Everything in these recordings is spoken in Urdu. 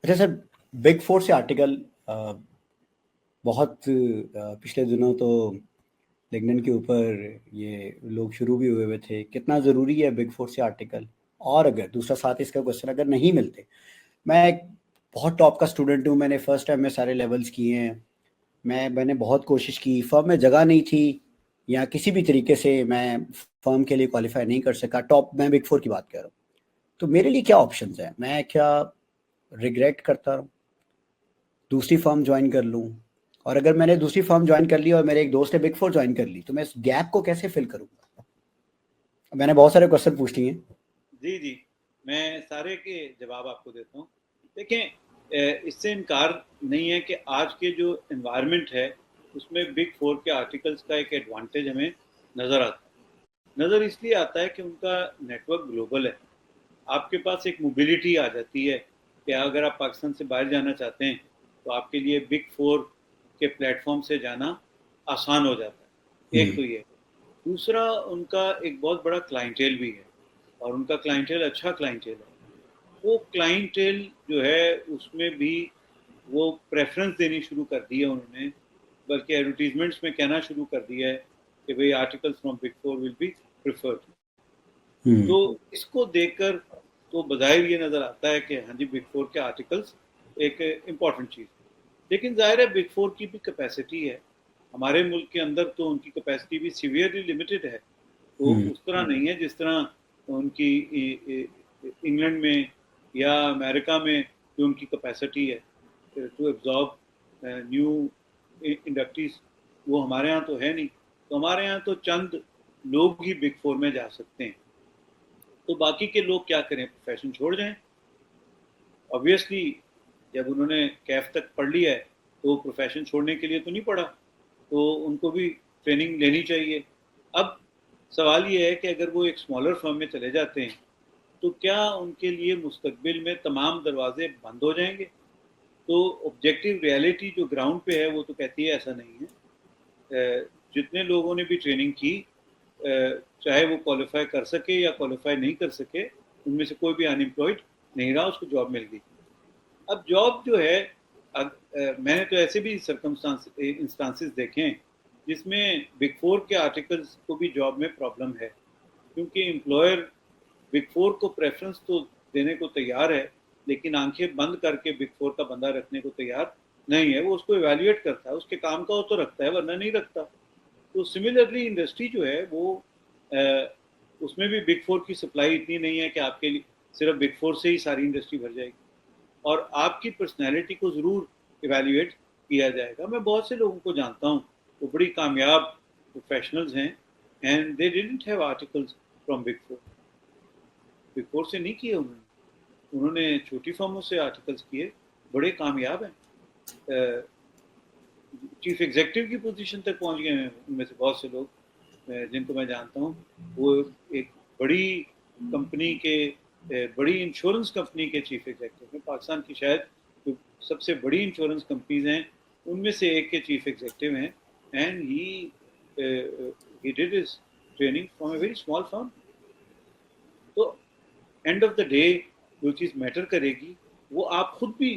اچھا سر، بگ فور سے آرٹیکل بہت پچھلے دنوں تو لنکڈن کے اوپر یہ لوگ شروع بھی ہوئے تھے. کتنا ضروری ہے بگ فور سے آرٹیکل؟ اور اگر دوسرا ساتھ اس کا کوشچن اگر نہیں ملتے، میں ایک بہت ٹاپ کا اسٹوڈنٹ ہوں، میں نے فرسٹ ٹائم میں سارے لیولز کیے ہیں، میں نے بہت کوشش کی، فرم میں جگہ نہیں تھی یا کسی بھی طریقے سے میں فرم کے لیے کوالیفائی نہیں کر سکا. ٹاپ میں بگ فور کی بات کر رہا ہوں. تو میرے لیے کیا آپشنز ہیں؟ میں کیا ریگریٹ کرتا رہوں، دوسری فرم جوائن کر لوں؟ اور اگر میں نے دوسری فرم جوائن کر لی اور میرے ایک دوست نے بگ فور جوائن کر لی تو میں اس گیپ کو کیسے فل کروں گا؟ میں نے بہت سارے کوشچن پوچھ لیے ہیں. جی میں سارے کے جواب آپ کو دیتا ہوں. دیکھیں، اس سے انکار نہیں ہے کہ آج کے جو انوائرمنٹ ہے اس میں بگ فور کے آرٹیکلز کا ایک ایڈوانٹیج ہمیں نظر آتا ہے. نظر اس لیے آتا ہے کہ ان کا نیٹ ورک گلوبل ہے. آپ کے پاس ایک موبلٹی آ جاتی ہے کہ اگر آپ پاکستان سے باہر جانا چاہتے ہیں تو آپ کے لیے بگ فور کے پلیٹ فارم سے جانا آسان ہو جاتا ہے. ایک تو یہ. دوسرا، ان کا ایک بہت بڑا کلائنٹیل بھی ہے اور ان کا کلائنٹیل اچھا کلائنٹیل ہے. وہ کلائنٹیل جو ہے اس میں بھی وہ پریفرنس دینی شروع کر دی ہے انہوں نے، بلکہ ایڈورٹیزمنٹس میں کہنا شروع کر دیا ہے کہ بھئی articles from big four will be preferred. تو اس کو دیکھ کر تو بظاہر یہ نظر آتا ہے کہ ہاں جی بگ فور کے آرٹیکلز ایک امپورٹنٹ چیز. لیکن ظاہر ہے بگ فور کی بھی کیپیسٹی ہے. ہمارے ملک کے اندر تو ان کی کیپیسٹی بھی سیویئرلی لمیٹڈ ہے. تو اس طرح نہیں ہے جس طرح ان کی انگلینڈ میں یا امریکہ میں جو ان کی کیپیسٹی ہے ٹو ایبزارب نیو انڈکٹیز، وہ ہمارے ہاں تو ہے نہیں. تو ہمارے ہاں تو چند لوگ ہی بگ فور میں جا سکتے ہیں. تو باقی کے لوگ کیا کریں؟ پروفیشن چھوڑ جائیں. obviously جب انہوں نے کیف تک پڑھ لیا ہے تو پروفیشن چھوڑنے کے لیے تو نہیں پڑھا، تو ان کو بھی ٹریننگ لینی چاہیے. اب سوال یہ ہے کہ اگر وہ ایک اسمالر فرم میں چلے جاتے ہیں تو کیا ان کے لیے مستقبل میں تمام دروازے بند ہو جائیں گے؟ تو آبجیکٹیو ریالٹی جو گراؤنڈ پہ ہے وہ تو کہتی ہے ایسا نہیں ہے. جتنے لوگوں نے بھی ٹریننگ کی، چاہے وہ کوالیفائی کر سکے یا کوالیفائی نہیں کر سکے، ان میں سے کوئی بھی ان امپلائڈ نہیں رہا، اس کو جاب مل گئی. اب جاب جو ہے، میں نے تو ایسے بھی انسٹانسز دیکھے ہیں جس میں بگ فور کے آرٹیکلز کو بھی جاب میں پرابلم ہے، کیونکہ امپلائر بگ فور کو پریفرنس تو دینے کو تیار ہے لیکن آنکھیں بند کر کے بگ فور کا بندہ رکھنے کو تیار نہیں ہے. وہ اس کو ایویلیویٹ کرتا ہے، اس کے کام کا وہ تو رکھتا ہے ورنہ نہیں رکھتا. تو سملرلی انڈسٹری جو ہے وہ اس میں بھی بگ فور کی سپلائی اتنی نہیں ہے کہ آپ کے لیے صرف بگ فور سے ہی ساری انڈسٹری بھر جائے گی. اور آپ کی پرسنالٹی کو ضرور ایویلیویٹ کیا جائے گا. میں بہت سے لوگوں کو جانتا ہوں، وہ بڑی کامیاب پروفیشنلز ہیں and they didn't have articles from big four. Big four سے نہیں کیے انہوں نے چھوٹی فرموں سے آرٹیکلز کیے، بڑے کامیاب ہیں. چیف ایگزیکٹو کی پوزیشن تک پہنچ گئے ہیں ان میں سے بہت سے لوگ جن کو میں جانتا ہوں. وہ ایک بڑی کمپنی کے، بڑی انشورنس کمپنی کے چیف ایگزیکٹو ہیں. پاکستان کی شاید جو سب سے بڑی انشورنس کمپنیز ہیں ان میں سے ایک کے چیف ایگزیکٹو ہیں. And he did his training from a very small firm. تو اینڈ آف دا ڈے جو چیز میٹر کرے گی وہ آپ خود بھی،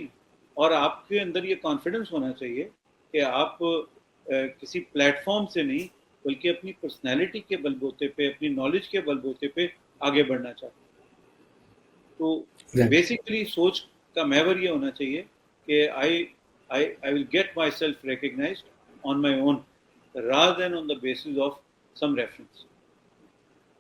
اور آپ کے اندر یہ کانفیڈنس ہونا چاہیے کہ آپ کسی پلیٹ فارم سے نہیں بلکہ اپنی پرسنالٹی کے بل بوتے پہ، اپنی نالج کے بل بوتے پہ آگے بڑھنا چاہتے ہیں. تو بیسیکلی سوچ کا محور یہ ہونا چاہیے کہ I will get myself recognized on my own rather than on the basis of some reference.